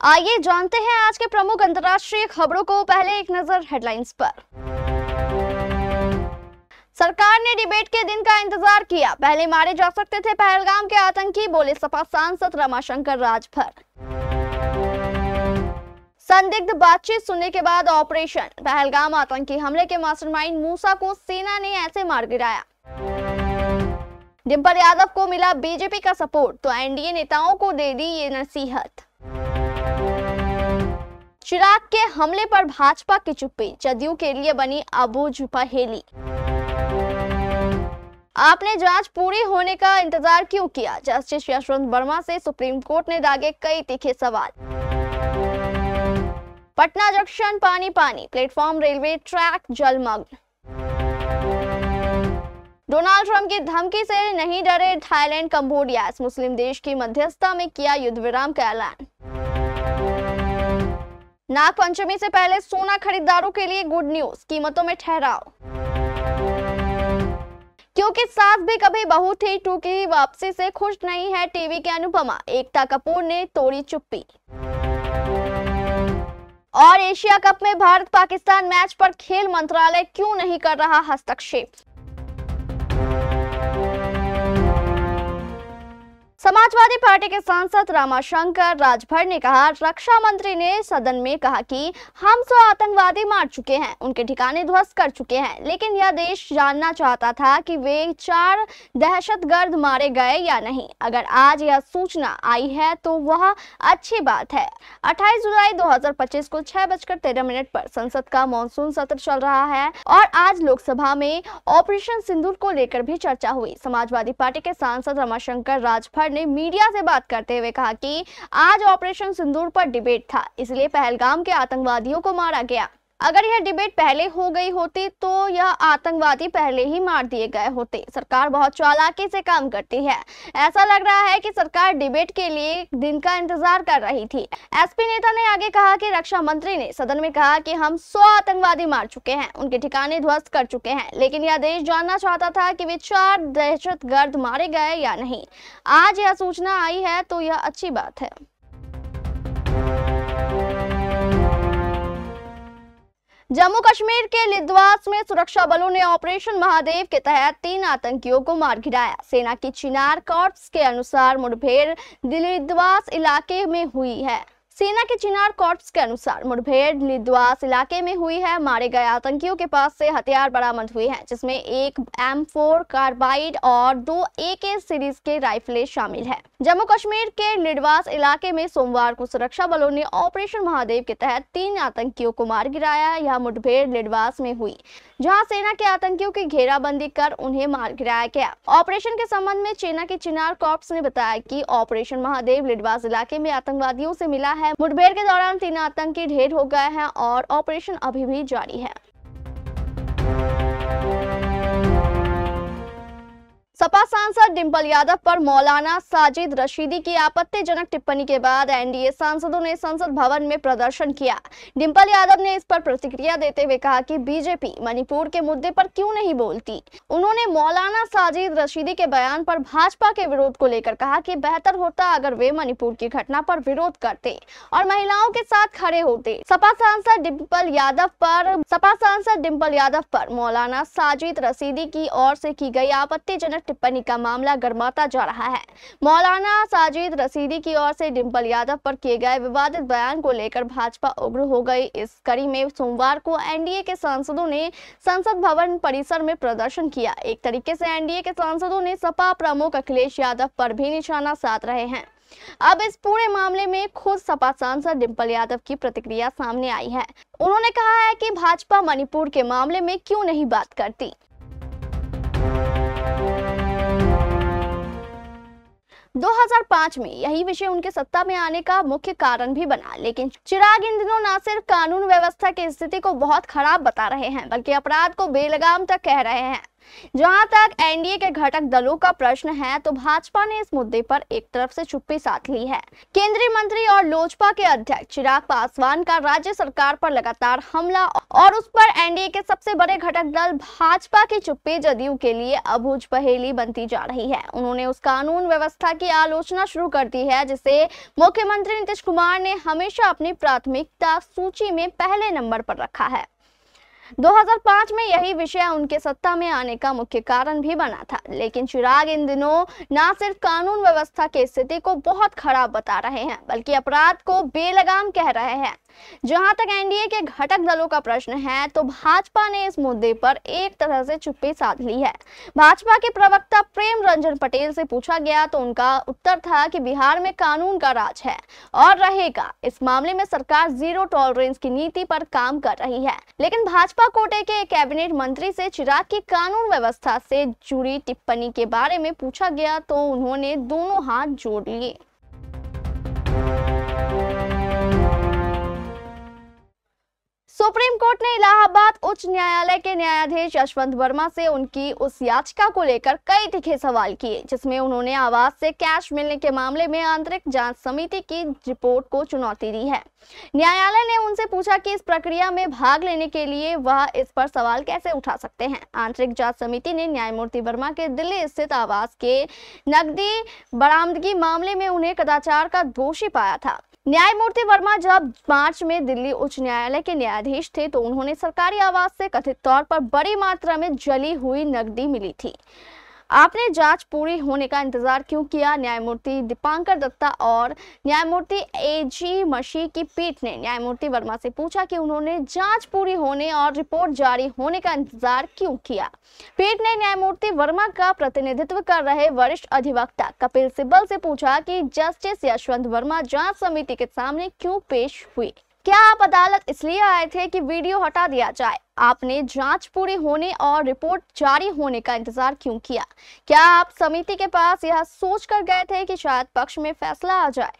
आइए जानते हैं आज के प्रमुख अंतर्राष्ट्रीय खबरों को। पहले एक नजर हेडलाइंस पर। सरकार ने डिबेट के दिन का इंतजार किया, पहले मारे जा सकते थे पहलगाम के आतंकी, बोले सपा सांसद रमाशंकर राजभर। संदिग्ध बातचीत सुनने के बाद ऑपरेशन, पहलगाम आतंकी हमले के मास्टरमाइंड मूसा को सेना ने ऐसे मार गिराया। डिंपल यादव को मिला बीजेपी का सपोर्ट, तो एनडीए नेताओं को दे दी ये नसीहत। चिराग के हमले पर भाजपा की चुप्पी, जदयू के लिए बनी अबूझ पहेली। आपने जांच पूरी होने का इंतजार क्यों किया, जस्टिस यशवंत वर्मा से सुप्रीम कोर्ट ने दागे कई तीखे सवाल। पटना जंक्शन पानी पानी, प्लेटफॉर्म रेलवे ट्रैक जलमग्न। डोनाल्ड ट्रंप की धमकी से नहीं डरे थाईलैंड कंबोडिया, इस मुस्लिम देश की मध्यस्थता में किया युद्ध विराम का ऐलान। नाग पंचमी से पहले सोना खरीदारों के लिए गुड न्यूज, कीमतों में ठहराव। क्योंकि सास भी कभी बहू थी 2 की वापसी से खुश नहीं है टीवी के अनुपमा, एकता कपूर ने तोड़ी चुप्पी। और एशिया कप में भारत पाकिस्तान मैच पर खेल मंत्रालय क्यों नहीं कर रहा हस्तक्षेप। समाजवादी पार्टी के सांसद रमाशंकर राजभर ने कहा, रक्षा मंत्री ने सदन में कहा कि हम 100 आतंकवादी मार चुके हैं, उनके ठिकाने ध्वस्त कर चुके हैं, लेकिन यह देश जानना चाहता था कि वे 4 दहशतगर्द मारे गए या नहीं। अगर आज यह सूचना आई है तो वह अच्छी बात है। 28 जुलाई 2025 को 6:13 पर संसद का मॉनसून सत्र चल रहा है और आज लोकसभा में ऑपरेशन सिंदूर को लेकर भी चर्चा हुई। समाजवादी पार्टी के सांसद रमाशंकर राजभर ने मीडिया से बात करते हुए कहा कि आज ऑपरेशन सिंदूर पर डिबेट था, इसलिए पहलगाम के आतंकवादियों को मारा गया। अगर यह डिबेट पहले हो गई होती तो यह आतंकवादी पहले ही मार दिए गए होते। सरकार बहुत चालाकी से काम करती है। ऐसा लग रहा है कि सरकार डिबेट के लिए दिन का इंतजार कर रही थी। एसपी नेता ने आगे कहा कि रक्षा मंत्री ने सदन में कहा कि हम 100 आतंकवादी मार चुके हैं, उनके ठिकाने ध्वस्त कर चुके हैं, लेकिन यह देश जानना चाहता था कि वे 4 दहशतगर्द मारे गए या नहीं। आज यह सूचना आई है तो यह अच्छी बात है। जम्मू कश्मीर के लिद्वास में सुरक्षा बलों ने ऑपरेशन महादेव के तहत 3 आतंकियों को मार गिराया। सेना की चिनार कॉर्प्स के अनुसार मुठभेड़ लिद्वास इलाके में हुई है। सेना के चिनार कॉर्प्स के अनुसार मुठभेड़ लिद्वास इलाके में हुई है। मारे गए आतंकियों के पास से हथियार बरामद हुए हैं, जिसमें एक M4 कार्बाइड और 2 AK सीरीज के राइफलें शामिल है। जम्मू कश्मीर के लिद्वास इलाके में सोमवार को सुरक्षा बलों ने ऑपरेशन महादेव के तहत 3 आतंकियों को मार गिराया। यह मुठभेड़ लिद्वास में हुई, जहां सेना के आतंकियों की घेराबंदी कर उन्हें मार गिराया गया। ऑपरेशन के संबंध में सेना के चिनार कॉर्प्स ने बताया कि ऑपरेशन महादेव लिद्वास इलाके में आतंकवादियों से मिला है। मुठभेड़ के दौरान 3 आतंकी ढेर हो गए हैं और ऑपरेशन अभी भी जारी है। सपा सांसद डिंपल यादव पर मौलाना साजिद रशीदी की आपत्तिजनक टिप्पणी के बाद एनडीए सांसदों ने संसद भवन में प्रदर्शन किया। डिंपल यादव ने इस पर प्रतिक्रिया देते हुए कहा कि बीजेपी मणिपुर के मुद्दे पर क्यों नहीं बोलती। उन्होंने मौलाना साजिद रशीदी के बयान पर भाजपा के विरोध को लेकर कहा कि बेहतर होता अगर वे मणिपुर की घटना पर विरोध करते और महिलाओं के साथ खड़े होते। सपा सांसद डिंपल यादव पर मौलाना साजिद रशीदी की ओर से की गई आपत्तिजनक टिप्पणी का मामला गर्माता जा रहा है। मौलाना साजिद रशीदी की ओर से डिंपल यादव पर किए गए विवादित बयान को लेकर भाजपा उग्र हो गई। इस कड़ी में सोमवार को एनडीए के सांसदों ने संसद भवन परिसर में प्रदर्शन किया। एक तरीके से एनडीए के सांसदों ने सपा प्रमुख अखिलेश यादव पर भी निशाना साध रहे हैं। अब इस पूरे मामले में खुद सपा सांसद डिंपल यादव की प्रतिक्रिया सामने आई है। उन्होंने कहा है कि भाजपा मणिपुर के मामले में क्यों नहीं बात करती। – 2005 में यही विषय उनके सत्ता में आने का मुख्य कारण भी बना, लेकिन चिराग इन दिनों न सिर्फ कानून व्यवस्था की स्थिति को बहुत खराब बता रहे हैं, बल्कि अपराध को बेलगाम तक कह रहे हैं। जहां तक एनडीए के घटक दलों का प्रश्न है तो भाजपा ने इस मुद्दे पर एक तरफ से चुप्पी साध ली है। केंद्रीय मंत्री और लोजपा के अध्यक्ष चिराग पासवान का राज्य सरकार पर लगातार हमला और उस पर एनडीए के सबसे बड़े घटक दल भाजपा की चुप्पी जदयू के लिए अबूझ पहेली बनती जा रही है। उन्होंने उस कानून व्यवस्था की आलोचना शुरू कर दी है जिसे मुख्यमंत्री नीतीश कुमार ने हमेशा अपनी प्राथमिकता सूची में पहले नंबर पर रखा है। 2005 में यही विषय उनके सत्ता में आने का मुख्य कारण भी बना था, लेकिन चिराग इन दिनों न सिर्फ कानून व्यवस्था की स्थिति को बहुत खराब बता रहे हैं बल्कि अपराध को बेलगाम कह रहे हैं। जहां तक एनडीए के घटक दलों का प्रश्न है तो भाजपा ने इस मुद्दे पर एक तरह से चुप्पी साध ली है। भाजपा के प्रवक्ता प्रेम रंजन पटेल से पूछा गया तो उनका उत्तर था कि बिहार में कानून का राज है और रहेगा। इस मामले में सरकार जीरो टॉलरेंस की नीति पर काम कर रही है। लेकिन भाजपा कोटे के कैबिनेट मंत्री से चिराग की कानून व्यवस्था से जुड़ी टिप्पणी के बारे में पूछा गया तो उन्होंने दोनों हाथ जोड़ लिए। सुप्रीम कोर्ट ने इलाहाबाद उच्च न्यायालय के न्यायाधीश यशवंत वर्मा से उनकी उस याचिका को लेकर कई तीखे सवाल किए जिसमें उन्होंने आवास से कैश मिलने के मामले में आंतरिक जांच समिति की रिपोर्ट को चुनौती दी है। न्यायालय ने उनसे पूछा कि इस प्रक्रिया में भाग लेने के लिए वह इस पर सवाल कैसे उठा सकते हैं। आंतरिक जांच समिति ने न्यायमूर्ति वर्मा के दिल्ली स्थित आवास के नकदी बरामदगी मामले में उन्हें कदाचार का दोषी पाया था। न्यायमूर्ति वर्मा जब मार्च में दिल्ली उच्च न्यायालय के न्यायाधीश थे तो उन्होंने सरकारी आवास से कथित तौर पर बड़ी मात्रा में जली हुई नकदी मिली थी। आपने जांच पूरी होने का इंतजार क्यों किया? न्यायमूर्ति दीपांकर दत्ता और न्यायमूर्ति एजी मशी की पीठ ने न्यायमूर्ति वर्मा से पूछा कि उन्होंने जांच पूरी होने और रिपोर्ट जारी होने का इंतजार क्यों किया। पीठ ने न्यायमूर्ति वर्मा का प्रतिनिधित्व कर रहे वरिष्ठ अधिवक्ता कपिल सिब्बल से पूछा कि जस्टिस यशवंत वर्मा जांच समिति के सामने क्यों पेश हुए। क्या आप अदालत इसलिए आए थे कि वीडियो हटा दिया जाए? आपने जांच पूरी होने और रिपोर्ट जारी होने का इंतजार क्यों किया? क्या आप समिति के पास यह सोचकर गए थे कि शायद पक्ष में फैसला आ जाए?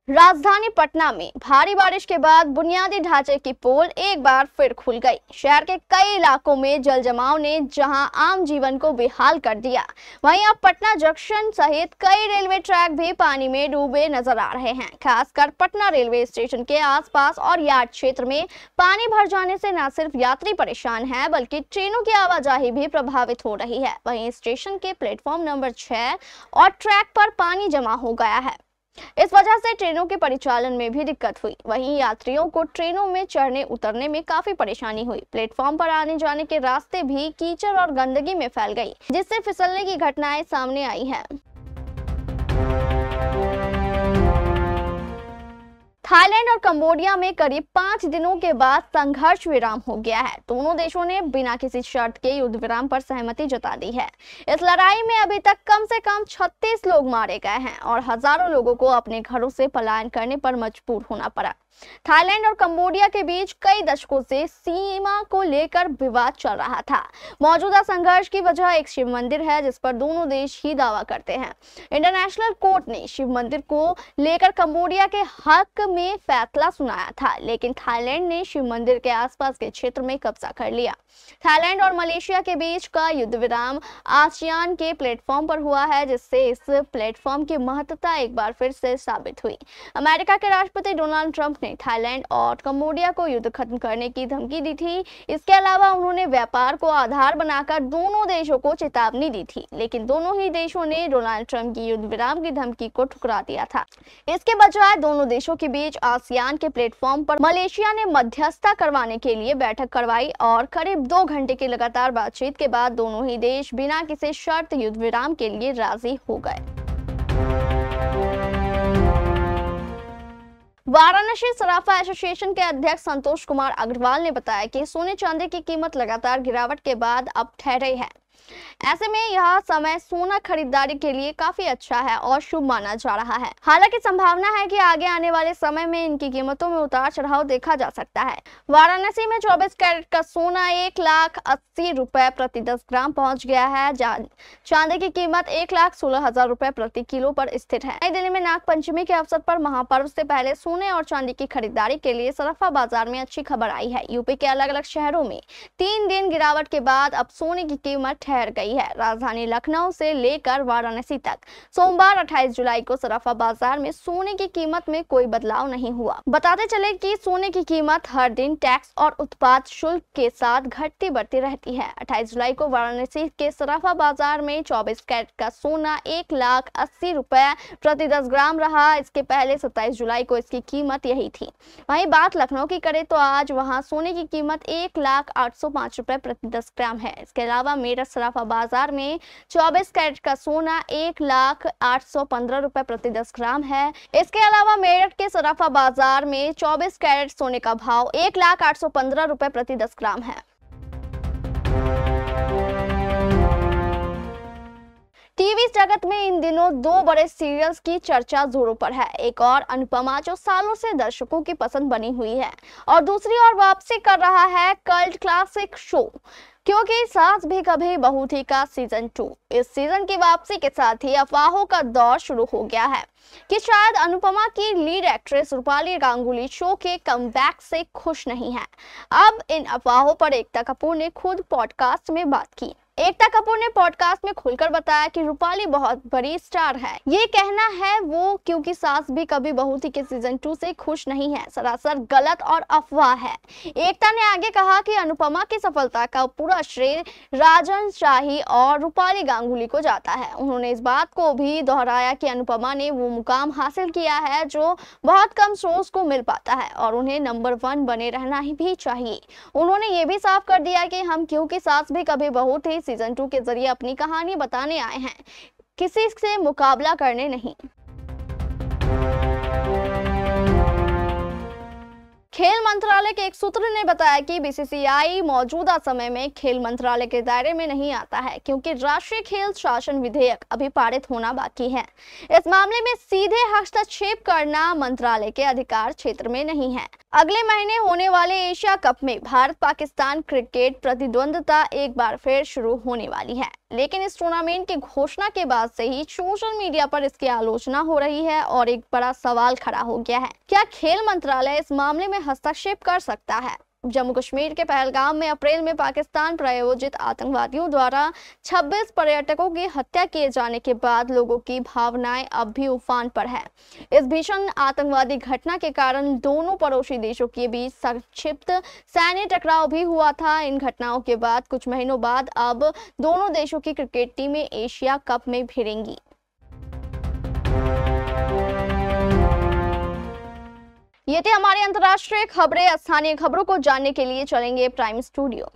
राजधानी पटना में भारी बारिश के बाद बुनियादी ढांचे की पोल एक बार फिर खुल गई। शहर के कई इलाकों में जल जमाव ने जहां आम जीवन को बेहाल कर दिया, वहीं अब पटना जंक्शन सहित कई रेलवे ट्रैक भी पानी में डूबे नजर आ रहे हैं। खासकर पटना रेलवे स्टेशन के आसपास और यार्ड क्षेत्र में पानी भर जाने से न सिर्फ यात्री परेशान है बल्कि ट्रेनों की आवाजाही भी प्रभावित हो रही है। वहीं स्टेशन के प्लेटफॉर्म नंबर 6 और ट्रैक पर पानी जमा हो गया है। इस वजह से ट्रेनों के परिचालन में भी दिक्कत हुई। वहीं यात्रियों को ट्रेनों में चढ़ने उतरने में काफी परेशानी हुई। प्लेटफॉर्म पर आने जाने के रास्ते भी कीचड़ और गंदगी में फैल गई, जिससे फिसलने की घटनाएं सामने आई हैं। थाईलैंड और कंबोडिया में करीब 5 दिनों के बाद संघर्ष विराम हो गया है। दोनों देशों ने बिना किसी शर्त के युद्ध विराम पर सहमति जता दी है। इस लड़ाई में अभी तक कम से कम 36 लोग मारे गए हैं और हजारों लोगों को अपने घरों से पलायन करने पर मजबूर होना पड़ा। थाईलैंड और कंबोडिया के बीच कई दशकों से सीमा को लेकर विवाद चल रहा था। मौजूदा संघर्ष की वजह एक शिव मंदिर है जिस पर दोनों देश ही दावा करते हैं। इंटरनेशनल कोर्ट ने शिव मंदिर को लेकर कंबोडिया के हक में फैसला सुनाया था, लेकिन थाईलैंड ने शिव मंदिर के आसपास के क्षेत्र में कब्जा कर लिया। थाईलैंड और मलेशिया के बीच का युद्ध विराम आसियान के प्लेटफॉर्म पर हुआ है, जिससे इस प्लेटफॉर्म की महत्ता एक बार फिर से साबित हुई। अमेरिका के राष्ट्रपति डोनाल्ड ट्रंप ने थाईलैंड और कंबोडिया को युद्ध खत्म करने की धमकी दी थी। इसके अलावा उन्होंने व्यापार को आधार बनाकर दोनों देशों को चेतावनी दी थी, लेकिन दोनों ही देशों ने डोनाल्ड ट्रंप की युद्ध विराम की धमकी को ठुकरा दिया था। इसके बजाय दोनों देशों के बीच आसियान के प्लेटफॉर्म पर मलेशिया ने मध्यस्थता करवाने के लिए बैठक करवाई और करीब 2 घंटे की लगातार बातचीत के बाद दोनों ही देश बिना किसी शर्त युद्ध विराम के लिए राजी हो गए। वाराणसी सराफा एसोसिएशन के अध्यक्ष संतोष कुमार अग्रवाल ने बताया कि सोने चांदी की कीमत लगातार गिरावट के बाद अब ठहरे है। ऐसे में यह समय सोना खरीदारी के लिए काफी अच्छा है और शुभ माना जा रहा है। हालांकि संभावना है कि आगे आने वाले समय में इनकी कीमतों में उतार चढ़ाव देखा जा सकता है। वाराणसी में 24 कैरेट का सोना 1,80,000 रुपए प्रति 10 ग्राम पहुंच गया है। चांदी की कीमत 1,16,000 रुपए प्रति किलो पर स्थित है। नई दिल्ली में नाग पंचमी के अवसर पर महापर्व से पहले सोने और चांदी की खरीदारी के लिए सराफा बाजार में अच्छी खबर आई है। यूपी के अलग अलग शहरों में 3 दिन गिरावट के बाद अब सोने की कीमत ठहर गई है। राजधानी लखनऊ से लेकर वाराणसी तक सोमवार 28 जुलाई को सराफा बाजार में सोने की कीमत में कोई बदलाव नहीं हुआ। बताते चले कि सोने की कीमत हर दिन टैक्स और उत्पाद शुल्क के साथ घटती बढ़ती रहती है। 28 जुलाई को वाराणसी के सराफा बाजार में 24 कैरेट का सोना 1,80,000 रुपए प्रति 10 ग्राम रहा। इसके पहले 27 जुलाई को इसकी कीमत यही थी। वहीं बात लखनऊ की करें तो आज वहां सोने की कीमत 1,08,05 रुपए प्रति 10 ग्राम है। इसके अलावा मेरठ सराफा बाजार में 24 कैरेट का सोना 1,08,15 रुपए प्रति 10 ग्राम है। इसके अलावा मेरठ के सराफा बाजार में 24 कैरेट सोने का भाव 1,08,15 रुपए प्रति 10 ग्राम है। टीवी जगत में इन दिनों 2 बड़े सीरियल्स की चर्चा जोरों पर है। एक और अनुपमा जो सालों से दर्शकों की पसंद बनी हुई है और दूसरी ओर वापसी कर रहा है कल्ट क्लासिक शो क्योंकि सास भी कभी बहू थी का सीजन 2। इस सीजन की वापसी के साथ ही अफवाहों का दौर शुरू हो गया है कि शायद अनुपमा की lead actress Rupali Ganguly show के कमबैक से खुश नहीं है। अब इन अफवाहों पर एकता कपूर ने खुद पॉडकास्ट में बात की। एकता कपूर ने पॉडकास्ट में खुलकर बताया कि रूपाली बहुत बड़ी स्टार है। ये कहना है वो क्योंकि सास भी कभी बहू थी के सीजन 2 से खुश नहीं है, सरासर गलत और अफवाह है। एकता ने आगे कहा कि अनुपमा की सफलता का पूरा श्रेय राजन शाही और रूपाली गांगुली को जाता है। उन्होंने इस बात को भी दोहराया कि अनुपमा ने वो मुकाम हासिल किया है जो बहुत कम शोज को मिल पाता है और उन्हें नंबर 1 बने रहना ही भी चाहिए। उन्होंने ये भी साफ कर दिया कि हम क्योंकि सास भी कभी बहू थी सीजन 2 के जरिए अपनी कहानी बताने आए हैं, किसी से मुकाबला करने नहीं। खेल मंत्रालय के एक सूत्र ने बताया कि बीसीसीआई मौजूदा समय में खेल मंत्रालय के दायरे में नहीं आता है क्योंकि राष्ट्रीय खेल शासन विधेयक अभी पारित होना बाकी है। इस मामले में सीधे हस्तक्षेप करना मंत्रालय के अधिकार क्षेत्र में नहीं है। अगले महीने होने वाले एशिया कप में भारत पाकिस्तान क्रिकेट प्रतिद्वंद्विता एक बार फिर शुरू होने वाली है, लेकिन इस टूर्नामेंट की घोषणा के बाद से ही सोशल मीडिया पर इसकी आलोचना हो रही है और एक बड़ा सवाल खड़ा हो गया है, क्या खेल मंत्रालय इस मामले में हस्तक्षेप कर सकता है? जम्मू कश्मीर के पहलगाम में अप्रैल में पाकिस्तान प्रायोजित आतंकवादियों द्वारा 26 पर्यटकों की हत्या किए जाने के बाद लोगों की भावनाएं अब भी उफान पर है। इस भीषण आतंकवादी घटना के कारण दोनों पड़ोसी देशों के बीच संक्षिप्त सैन्य टकराव भी हुआ था। इन घटनाओं के बाद कुछ महीनों बाद अब दोनों देशों की क्रिकेट टीमें एशिया कप में भिड़ेंगी। ये थी हमारी अंतर्राष्ट्रीय खबरें। स्थानीय खबरों को जानने के लिए चलेंगे प्राइम स्टूडियो।